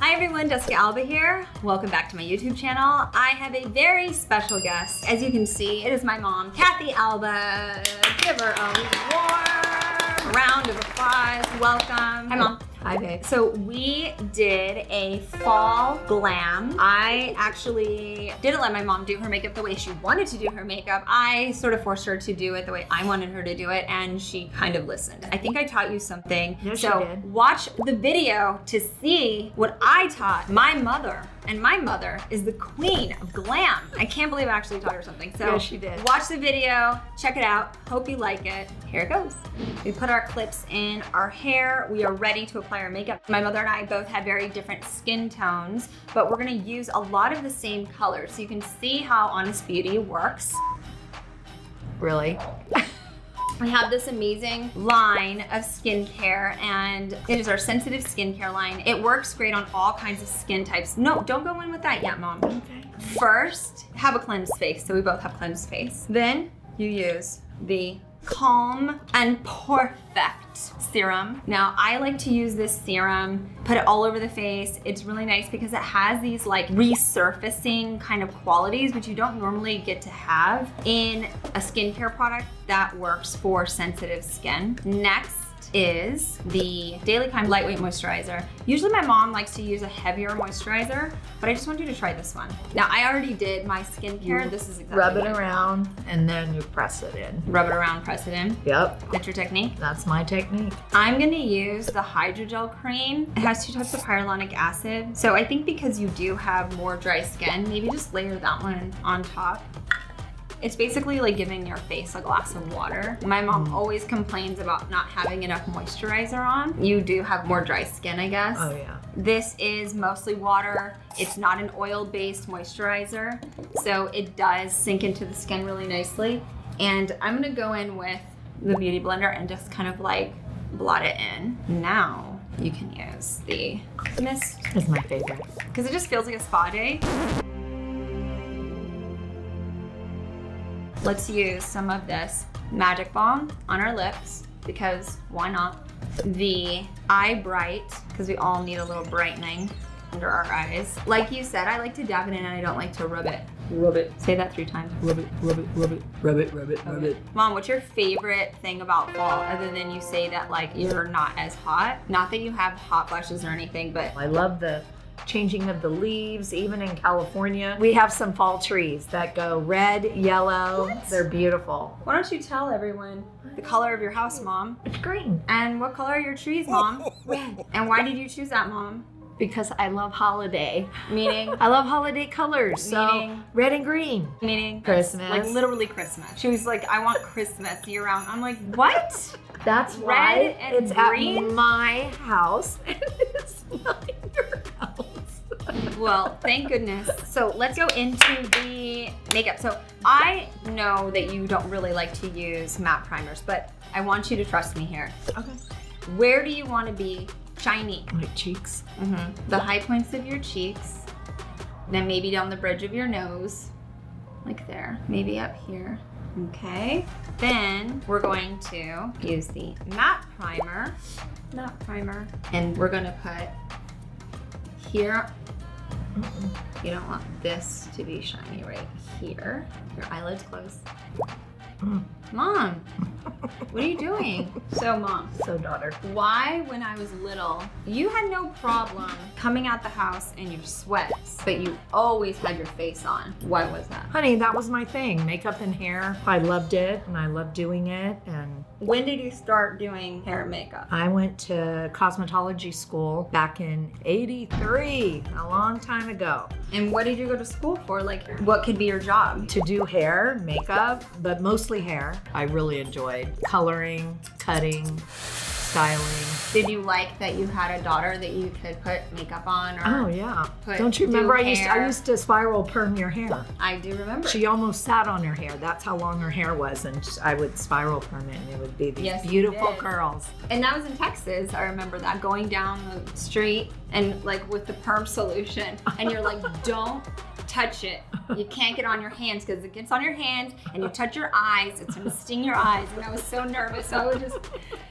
Hi everyone, Jessica Alba here. Welcome back to my YouTube channel. I have a very special guest. As you can see, it is my mom, Kathy Alba. Give her a warm round of applause. Welcome. Hi Mom. Hi babe. So we did a fall glam. I actually didn't let my mom do her makeup the way she wanted to do her makeup. I sort of forced her to do it the way I wanted her to do it, and she kind of listened. I think I taught you something. Yes, so you did. Watch the video to see what I taught my mother. And my mother is the queen of glam. I can't believe I actually taught her something. So yes, she did. Watch the video, check it out. Hope you like it. Here it goes. We put our clips in our hair. We are ready to apply our makeup. My mother and I both have very different skin tones, but we're gonna use a lot of the same colors so you can see how Honest Beauty works. Really? We have this amazing line of skincare, and it is our sensitive skincare line. It works great on all kinds of skin types. No, don't go in with that yet, Mom. Okay. First, have a cleansed face. So we both have cleansed face. Then you use the Calm and POREfect serum. Now, I like to use this serum, put it all over the face. It's really nice because it has these like resurfacing kind of qualities, which you don't normally get to have in a skincare product that works for sensitive skin. Next is the Daily Kind Lightweight Moisturizer. Usually my mom likes to use a heavier moisturizer, but I just want you to try this one. Now, I already did my skincare. This is exactly Rub it what I around and then you press it in. Rub it around, press it in. Yep. That's your technique. That's my technique. I'm gonna use the Hydrogel Cream. It has 2 types of hyaluronic acid. So I think because you do have more dry skin, maybe just layer that one on top. It's basically like giving your face a glass of water. My mom always complains about not having enough moisturizer on. You do have more dry skin, I guess. Oh yeah. This is mostly water. It's not an oil-based moisturizer, so it does sink into the skin really nicely. And I'm gonna go in with the Beauty Blender and just kind of like blot it in. Now you can use the mist, It's my favorite. because it just feels like a spa day. Let's use some of this Magic Balm on our lips, because why not? The Eye Bright, because we all need a little brightening under our eyes. Like you said, I like to dab it in and I don't like to rub it. Rub it. Say that 3 times. Rub it, rub it, rub it, rub it, rub it, rub it. Mom, what's your favorite thing about fall, other than you say that like you're not as hot? Not that you have hot flashes or anything, but I love the changing of the leaves. Even in California, we have some fall trees that go red, yellow. What? They're beautiful. why don't you tell everyone the color of your house, Mom? It's green. And what color are your trees, Mom? Red. And why did you choose that, Mom? Because I love holiday. Meaning? I love holiday colors. So Meaning? red and green. Meaning? Christmas. Like literally Christmas. She was like, I want Christmas year round. I'm like, what? That's Red why and it's green? at my house and it's not your house. Well, thank goodness. So let's go into the makeup. So I know that you don't really like to use matte primers, but I want you to trust me here. Okay. Where do you want to be shiny? My cheeks. The high points of your cheeks, then maybe down the bridge of your nose, like there, maybe up here. Okay. Then we're going to use the matte primer, and we're gonna put here. You don't want this to be shiny right here. Your eyelids closed. Mom, what are you doing? So Mom, So daughter. why when I was little, you had no problem coming out the house in your sweats, but you always had your face on? Why was that? Honey, that was my thing. Makeup and hair. I loved it and I loved doing it. And When did you start doing hair and makeup? I went to cosmetology school back in '83, a long time ago, And what did you go to school for? Like, what could be your job? to do hair, makeup, but mostly hair. I really enjoyed coloring, cutting, styling. Did you like that you had a daughter that you could put makeup on? Or Oh yeah. put- Don't you do remember I hair? used to spiral perm your hair. I do remember. She almost sat on her hair. That's how long her hair was, and I would spiral perm it, and it would be these Yes, you beautiful did. curls. And that was in Texas. I remember that, going down the street and like with the perm solution, and you're like, don't touch it. You can't get on your hands because it gets on your hands and you touch your eyes, it's gonna sting your eyes. And I was so nervous.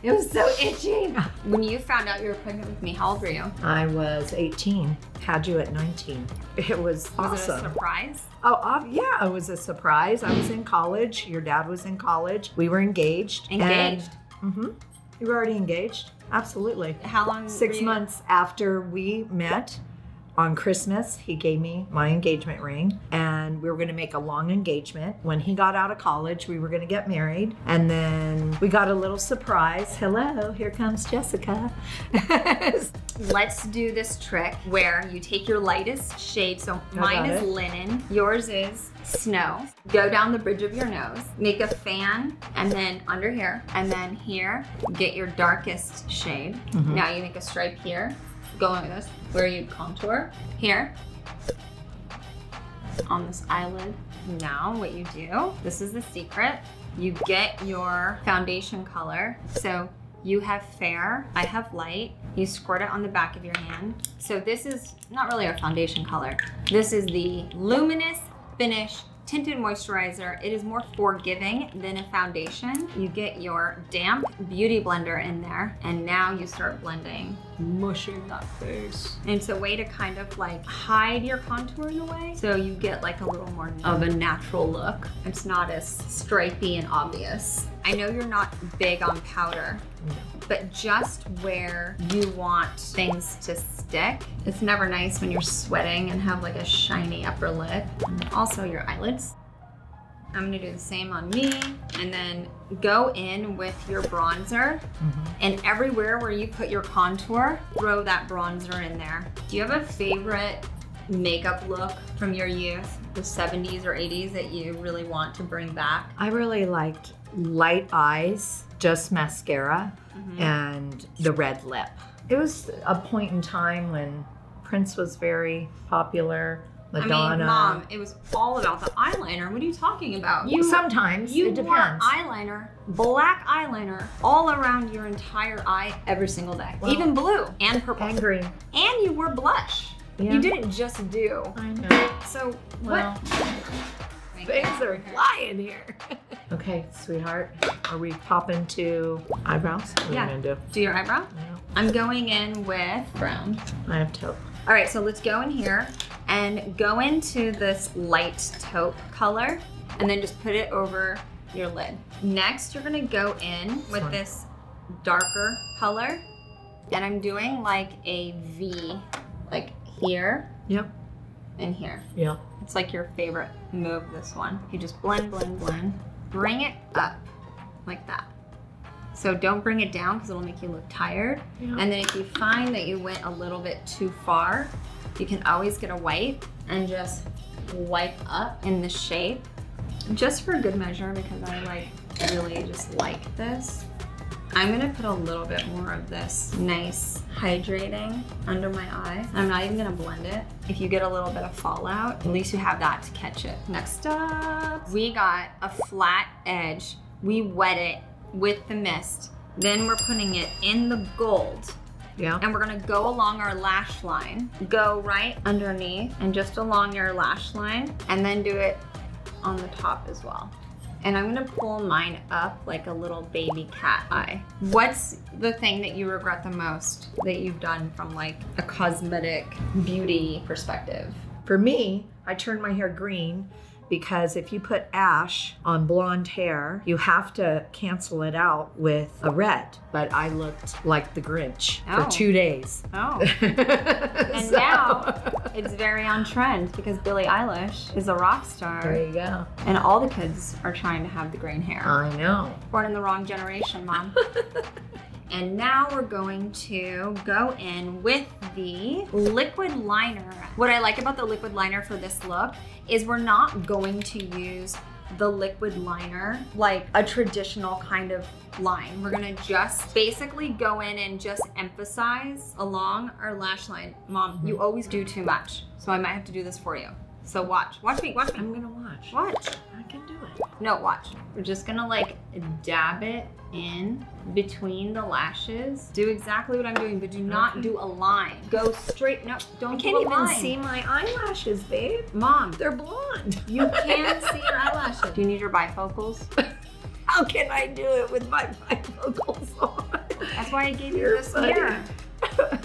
It was so itchy. When you found out you were pregnant with me, how old were you? I was 18, had you at 19. It was awesome. Was it a surprise? Oh, yeah, it was a surprise. I was in college. Your dad was in college. We were engaged. Engaged? You were already engaged? Absolutely. How long? 6 months after we met, on Christmas, he gave me my engagement ring, and we were going to make a long engagement. When he got out of college, we were going to get married, and then we got a little surprise. Hello, here comes Jessica. Let's do this trick where you take your lightest shade. So mine is linen, yours is snow. Go down the bridge of your nose, make a fan, and then under here, and then here, get your darkest shade. Now you make a stripe here. Go like this, where you contour. Here, on this eyelid. Now what you do, this is the secret, you get your foundation color. So you have fair, I have light. You squirt it on the back of your hand. So this is not really a foundation color. This is the Luminous Finish Tinted Moisturizer. It is more forgiving than a foundation. You get your damp beauty blender in there, and now you start blending, mushing that face. And it's a way to kind of like hide your contour in a way, so you get like a little more of a natural look. It's not as stripy and obvious. I know you're not big on powder, but just where you want things to stick. It's never nice when you're sweating and have like a shiny upper lip. Also your eyelids. I'm gonna do the same on me, and then go in with your bronzer, and everywhere where you put your contour, throw that bronzer in there. Do you have a favorite makeup look from your youth, the 70s or 80s, that you really want to bring back? I really liked light eyes, just mascara, and the red lip. It was a point in time when Prince was very popular. Madonna. I mean, Mom, it was all about the eyeliner. What are you talking about? Sometimes, it depends. Wore eyeliner, black eyeliner, all around your entire eye every single day. Well, even blue and purple. And green. And you wore blush. Yeah. You didn't just do. I know. So, Well, what? things are flying here. Okay, sweetheart, are we popping to eyebrows? What are we gonna do? Do your eyebrow? Yeah. I'm going in with brown. I have taupe. All right, so let's go in here and go into this light taupe color, and then just put it over your lid. Next, you're gonna go in with this darker color, and I'm doing like a V, like here. Yep. And here. Yep. It's like your favorite move, this one. You just blend, blend, blend. Bring it up like that. So don't bring it down because it'll make you look tired. Yeah. And then if you find that you went a little bit too far, you can always get a wipe and just wipe up in the shape, just for good measure, because I like really just like this. I'm gonna put a little bit more of this nice hydrating under my eye. I'm not even gonna blend it. If you get a little bit of fallout, at least you have that to catch it. Next up, we got a flat edge. We wet it with the mist. Then we're putting it in the gold. Yeah. And we're gonna go along our lash line. Go right underneath and just along your lash line, and then do it on the top as well. And I'm gonna pull mine up like a little baby cat eye. What's the thing that you regret the most that you've done from like a cosmetic beauty perspective? For me, I turned my hair green because if you put ash on blonde hair, you have to cancel it out with a red. But I looked like the Grinch for 2 days. Oh. And now it's very on trend because Billie Eilish is a rock star. There you go. And all the kids are trying to have the green hair. I know. Born in the wrong generation, Mom. And now we're going to go in with the liquid liner. What I like about the liquid liner for this look is we're not going to use the liquid liner like a traditional kind of line. We're gonna just basically go in and just emphasize along our lash line. Mom, you always do too much, so I might have to do this for you. So watch me. I'm gonna watch. Watch. I can do it. No, watch. We're just gonna like dab it in between the lashes. Do exactly what I'm doing, but do not do a line. Go straight, no, don't I can't do a even line. see my eyelashes, babe. Mom, They're blonde. you can see your eyelashes. Do you need your bifocals? How can I do it with my bifocals on? That's why I gave you You're this funny. mirror.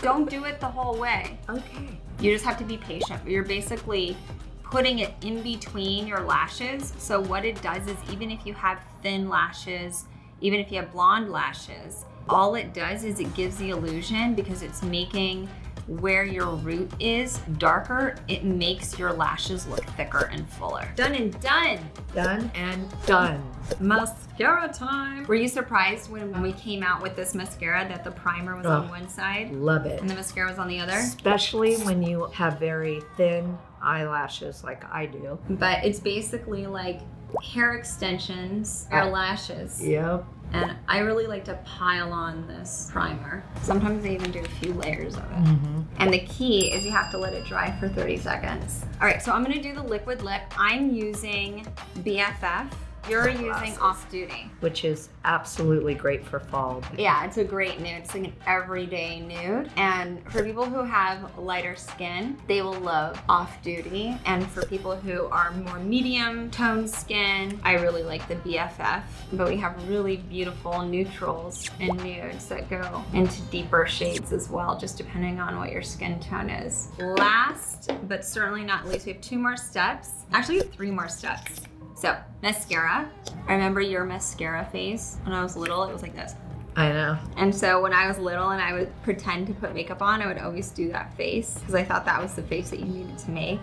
Don't do it the whole way. Okay. You just have to be patient. You're basically putting it in between your lashes. So what it does is even if you have thin lashes, even if you have blonde lashes, all it does is it gives the illusion, because it's making where your root is darker, it makes your lashes look thicker and fuller. Done and done. Done and done. Mascara time. Were you surprised when we came out with this mascara that the primer was on one side Love it. and the mascara was on the other? Especially when you have very thin eyelashes like I do. But it's basically like hair extensions, hair lashes. Yep. And I really like to pile on this primer. Sometimes I even do a few layers of it. Mm-hmm. And the key is you have to let it dry for 30 seconds. All right, so I'm gonna do the liquid lip. I'm using BFF. You're using Off Duty. Which is absolutely great for fall. Yeah, it's a great nude. It's like an everyday nude. And for people who have lighter skin, they will love Off Duty. And for people who are more medium toned skin, I really like the BFF. But we have really beautiful neutrals and nudes that go into deeper shades as well, just depending on what your skin tone is. Last, but certainly not least, we have 2 more steps. Actually, we have 3 more steps. So, mascara. I remember your mascara face when I was little, it was like this. I know. And so when I was little and I would pretend to put makeup on, I would always do that face because I thought that was the face that you needed to make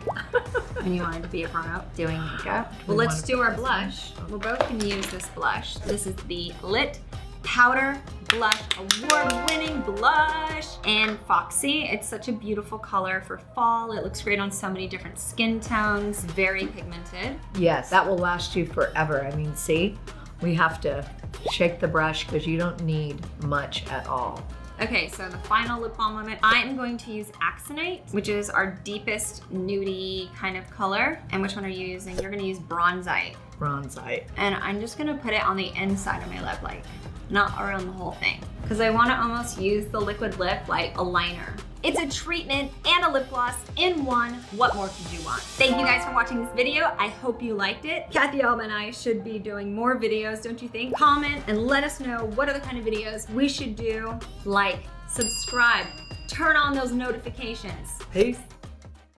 when you wanted to be a grown-up doing makeup. Well, let's do our blush. We're both gonna use this blush. This is the Lit Powder Blush, award-winning blush, and Foxy. It's such a beautiful color for fall. It looks great on so many different skin tones, very pigmented. Yes, that will last you forever. I mean, see, we have to shake the brush because you don't need much at all. Okay, so the final lip balm moment, I'm going to use Axonite, which is our deepest nudie kind of color. And which one are you using? You're gonna use Bronzite. Bronzite. And I'm just gonna put it on the inside of my lip, like not around the whole thing. Because I wanna almost use the liquid lip like a liner. It's a treatment and a lip gloss in one. What more could you want? Thank you guys for watching this video. I hope you liked it. Kathy, Alba, and I should be doing more videos, don't you think? Comment and let us know what other kind of videos we should do. Like, subscribe, turn on those notifications. Peace.